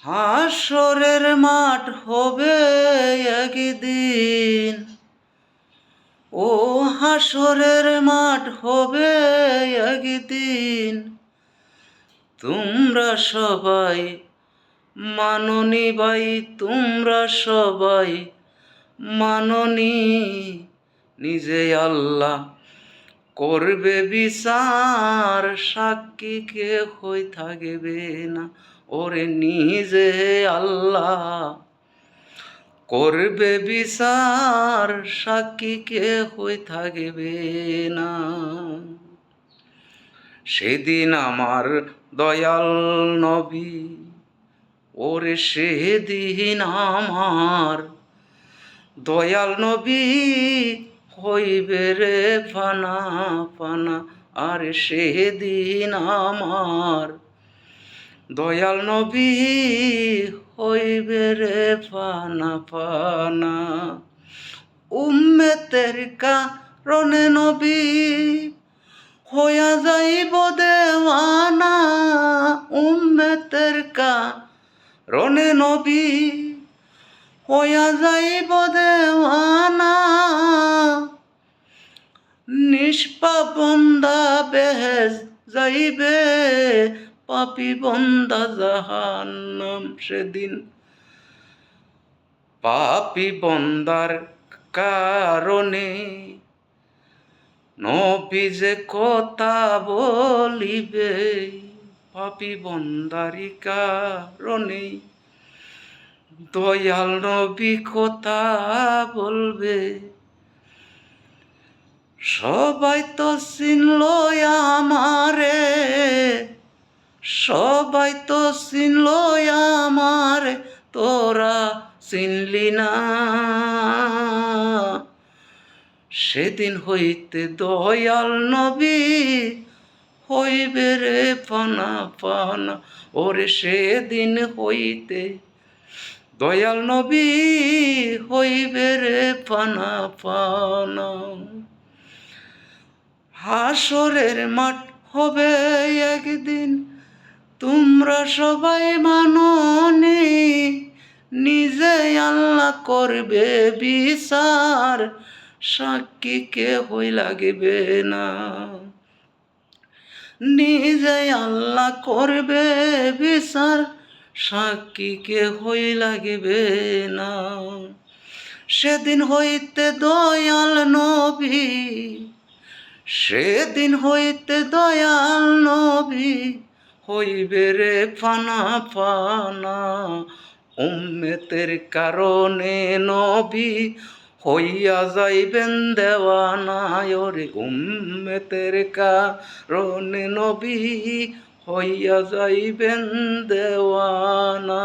হাসরের মাঠ হবে একদিন, ও হাসরের মাঠ হবে একদিন। তোমরা সবাই মাননি ভাই, তোমরা সবাই মাননি। নিজে আল্লাহ করবে বিচার, সাক্ষী কেহই থাকবে না। ওরে নিজে আল্লাহ করবে বিচার, সাক্ষী কেহই থাকবে না। সেদিন আমার দয়াল নবী, ওরে সেদিন আমার দয়াল নবী হইবে রে ফানা ফানা। আর সেদিন আমার দয়াল নবী হইবে রে ফানা ফানা। উম্মতের কারণে নবী হইয়া যাইব দেওয়ানা। উম্মতের কারণে নবী হইয়া যাইব দেওয়ানা। নিষ্পাপ বন্দা বেহেশ যাইবে, পাপী বন্দা জাহান্নাম। সেদিন পাপী বন্দার কারণে নবী যে কথা বলিবে, পাপী বন্দারি কারণে দয়াল নবী কথা বলবে। সবাই তো চিনল আমারে, সবাই তো চিনল আমারে, তোরা চিনলি না। সেদিন হইতে দয়াল নবী হইবে রে ফানা ফানা। ওরে সেদিন হইতে দয়াল নবী হইবে রে ফানা ফানা। হাসরের মাঠ হবে একদিন, তোমরা সবাই মাননি। নিজে আল্লাহ করবে বিচার, সাক্ষী কেহই লাগবে না। নিজে আল্লাহ করবে বিচার, সাক্ষী কেহই লাগবে না। সেদিন হইতে দয়াল নবী, সেদিন হইতে দয়াল নবী হইবে রে ফানা ফানা। উম্মতের কারণে নবী হইয়া যাইবেন দেওয়ানা। ওরে উম্মতের কারণে নবী হইয়া যাইবেন দেওয়ানা।